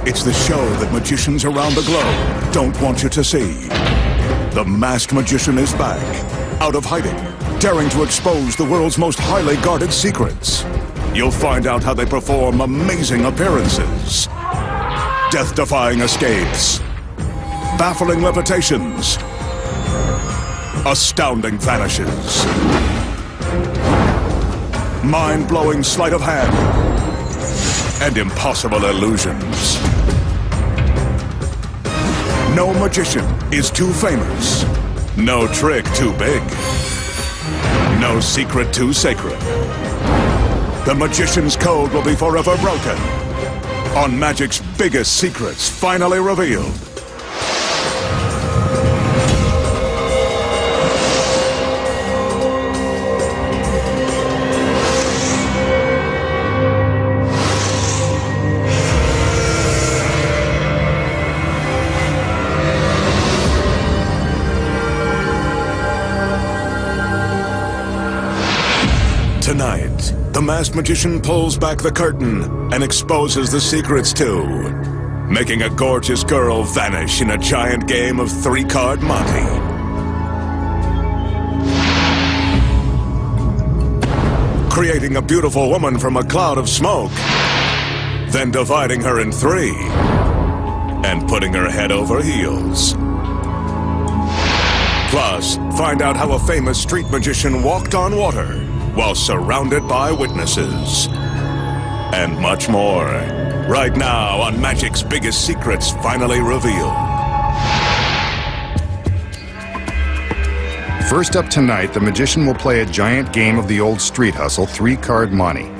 It's the show that magicians around the globe don't want you to see. The masked magician is back, out of hiding, daring to expose the world's most highly guarded secrets. You'll find out how they perform amazing appearances, death-defying escapes, baffling levitations, astounding vanishes, mind-blowing sleight of hand, and impossible illusions. No magician is too famous, no trick too big, no secret too sacred. The magician's code will be forever broken on magic's biggest secrets finally revealed. Tonight, the masked magician pulls back the curtain and exposes the secrets too, making a gorgeous girl vanish in a giant game of three-card Monte. Creating a beautiful woman from a cloud of smoke, then dividing her in three and putting her head over heels. Plus, find out how a famous street magician walked on water while surrounded by witnesses. And much more, right now on Magic's Biggest Secrets Finally Revealed. First up tonight, the magician will play a giant game of the old street hustle, three-card Monte.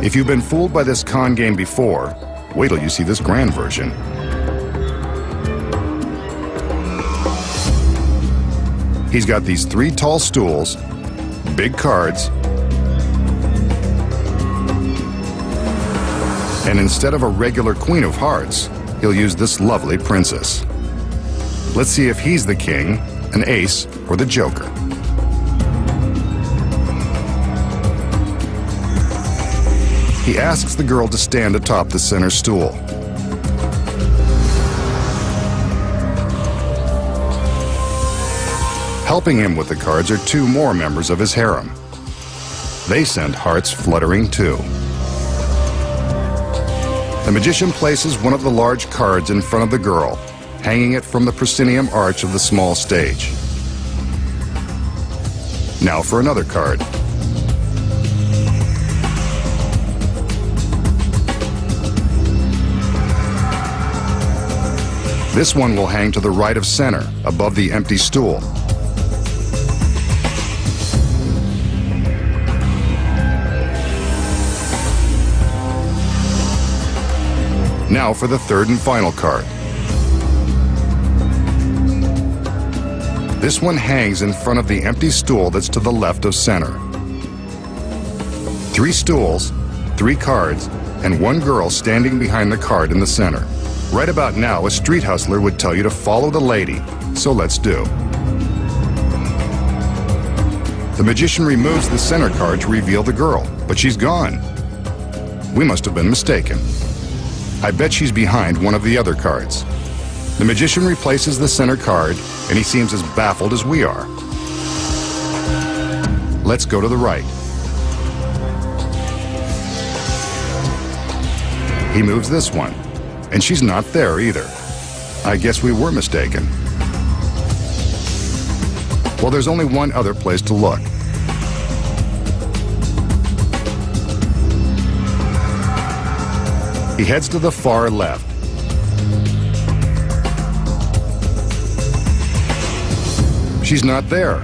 If you've been fooled by this con game before, wait till you see this grand version. He's got these three tall stools, big cards, and instead of a regular queen of hearts, he'll use this lovely princess. Let's see if he's the king, an ace, or the joker. He asks the girl to stand atop the center stool. Helping him with the cards are two more members of his harem. They send hearts fluttering too. The magician places one of the large cards in front of the girl, hanging it from the proscenium arch of the small stage. Now for another card. This one will hang to the right of center, above the empty stool. Now for the third and final card. This one hangs in front of the empty stool that's to the left of center. Three stools, three cards, and one girl standing behind the card in the center. Right about now, a street hustler would tell you to follow the lady, so let's do. The magician removes the center card to reveal the girl, but she's gone. We must have been mistaken. I bet she's behind one of the other cards. The magician replaces the center card, and he seems as baffled as we are. Let's go to the right. He moves this one, and she's not there either. I guess we were mistaken. Well, there's only one other place to look. He heads to the far left. She's not there.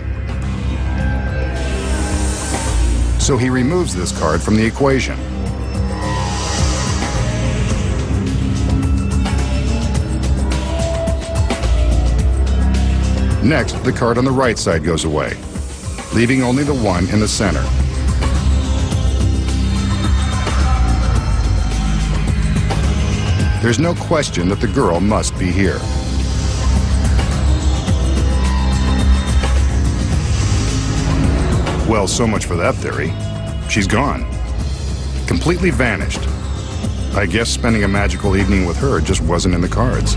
So he removes this card from the equation. Next, the card on the right side goes away, leaving only the one in the center. There's no question that the girl must be here. Well, so much for that theory. She's gone. Completely vanished. I guess spending a magical evening with her just wasn't in the cards.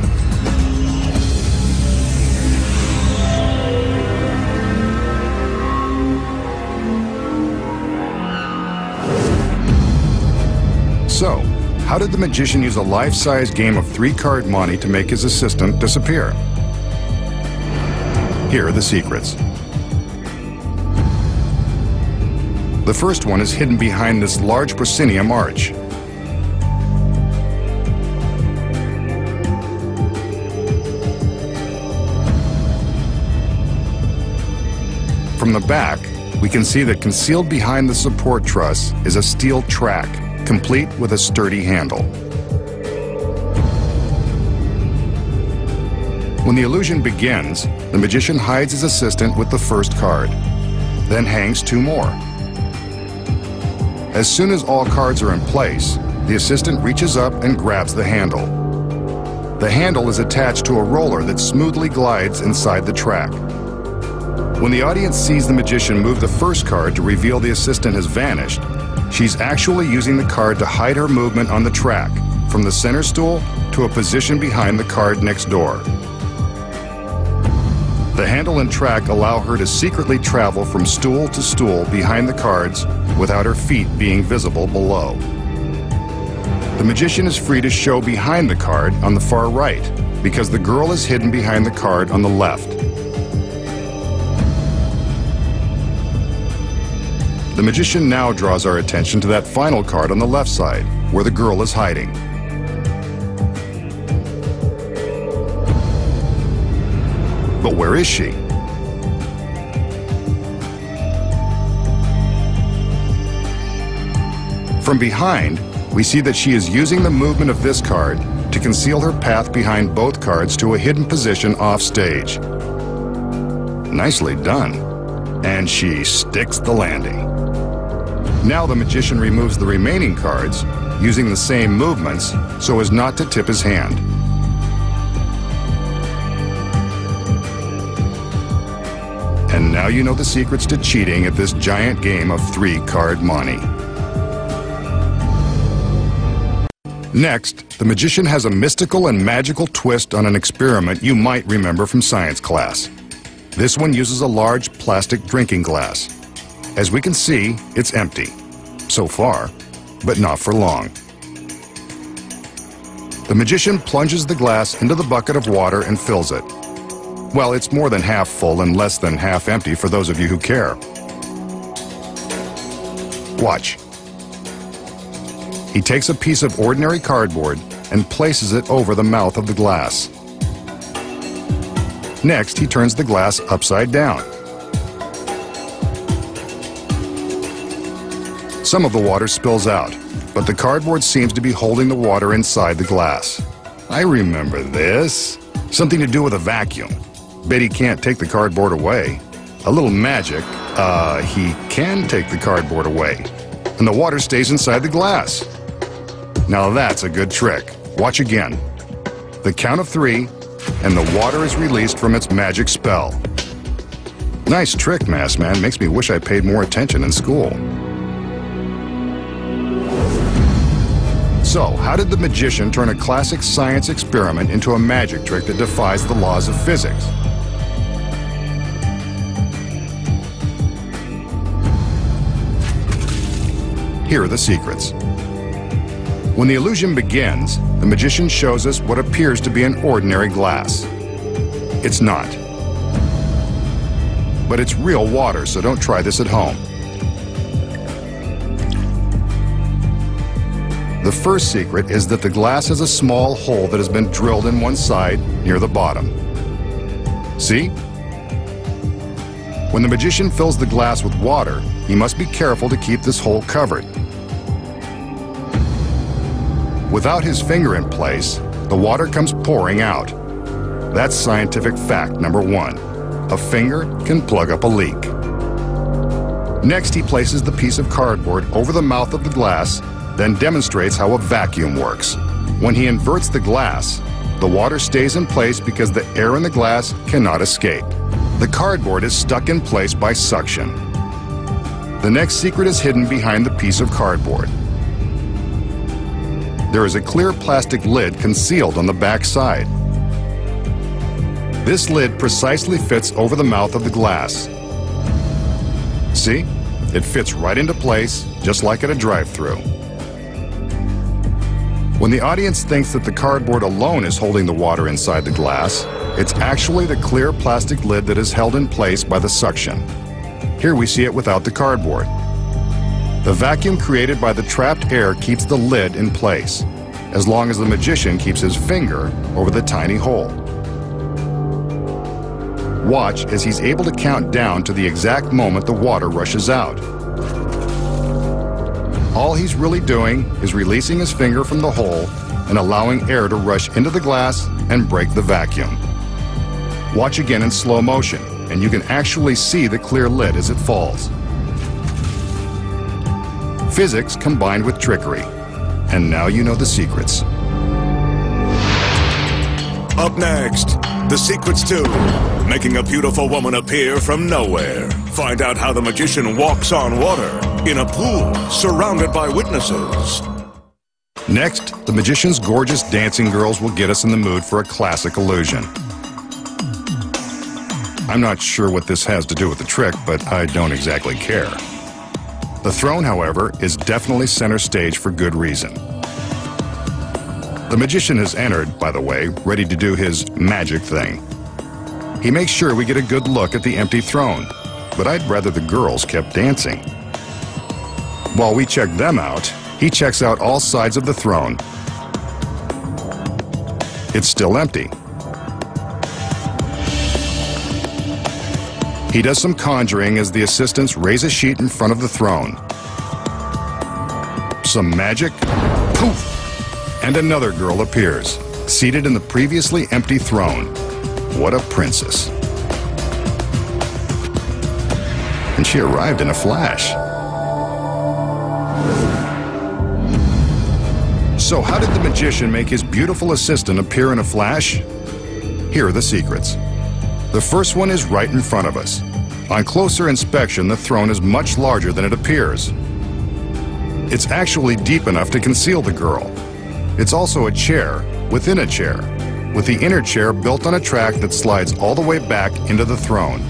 So, how did the magician use a life-size game of 3-card monte to make his assistant disappear? Here are the secrets. The first one is hidden behind this large proscenium arch. From the back, we can see that concealed behind the support truss is a steel track, complete with a sturdy handle. When the illusion begins, the magician hides his assistant with the first card, then hangs 2 more. As soon as all cards are in place, the assistant reaches up and grabs the handle. The handle is attached to a roller that smoothly glides inside the track. When the audience sees the magician move the first card to reveal the assistant has vanished, she's actually using the card to hide her movement on the track, from the center stool to a position behind the card next door. The handle and track allow her to secretly travel from stool to stool behind the cards without her feet being visible below. The magician is free to show behind the card on the far right because the girl is hidden behind the card on the left. The magician now draws our attention to that final card on the left side, where the girl is hiding. But where is she? From behind, we see that she is using the movement of this card to conceal her path behind both cards to a hidden position off stage. Nicely done. And she sticks the landing. Now the magician removes the remaining cards, using the same movements so as not to tip his hand. And now you know the secrets to cheating at this giant game of 3-card monte. Next, the magician has a mystical and magical twist on an experiment you might remember from science class. This one uses a large plastic drinking glass. As we can see, it's empty. So far, but not for long. The magician plunges the glass into the bucket of water and fills it. Well, it's more than half full and less than half empty for those of you who care. Watch. He takes a piece of ordinary cardboard and places it over the mouth of the glass. Next, he turns the glass upside down. Some of the water spills out, but the cardboard seems to be holding the water inside the glass. I remember this. Something to do with a vacuum. Bet he can't take the cardboard away. A little magic, he can take the cardboard away, and the water stays inside the glass. Now that's a good trick. Watch again. The count of 3, and the water is released from its magic spell. Nice trick, Masked Man. Makes me wish I paid more attention in school. So, how did the magician turn a classic science experiment into a magic trick that defies the laws of physics? Here are the secrets. When the illusion begins, the magician shows us what appears to be an ordinary glass. It's not. But it's real water, so don't try this at home. The first secret is that the glass has a small hole that has been drilled in one side near the bottom. See? When the magician fills the glass with water, he must be careful to keep this hole covered. Without his finger in place, the water comes pouring out. That's scientific fact number 1. A finger can plug up a leak. Next, he places the piece of cardboard over the mouth of the glass, then demonstrates how a vacuum works. When he inverts the glass, the water stays in place because the air in the glass cannot escape. The cardboard is stuck in place by suction. The next secret is hidden behind the piece of cardboard. there is a clear plastic lid concealed on the back side. This lid precisely fits over the mouth of the glass. See? It fits right into place, just like at a drive-thru. When the audience thinks that the cardboard alone is holding the water inside the glass, it's actually the clear plastic lid that is held in place by the suction. Here we see it without the cardboard. The vacuum created by the trapped air keeps the lid in place, as long as the magician keeps his finger over the tiny hole. Watch as he's able to count down to the exact moment the water rushes out. All he's really doing is releasing his finger from the hole and allowing air to rush into the glass and break the vacuum. Watch again in slow motion, and you can actually see the clear lid as it falls. Physics combined with trickery. And now you know the secrets. Up next, the secrets to making a beautiful woman appear from nowhere. Find out how the magician walks on water in a pool surrounded by witnesses. Next, the magician's gorgeous dancing girls will get us in the mood for a classic illusion. I'm not sure what this has to do with the trick, but I don't exactly care. The throne, however, is definitely center stage for good reason. The magician has entered, by the way, ready to do his magic thing. He makes sure we get a good look at the empty throne, but I'd rather the girls kept dancing. While we check them out, he checks out all sides of the throne. It's still empty. He does some conjuring as the assistants raise a sheet in front of the throne. Some magic, poof, and another girl appears, seated in the previously empty throne. What a princess. And she arrived in a flash. So how did the magician make his beautiful assistant appear in a flash? Here are the secrets. The first one is right in front of us. On closer inspection, the throne is much larger than it appears. It's actually deep enough to conceal the girl. It's also a chair within a chair, with the inner chair built on a track that slides all the way back into the throne.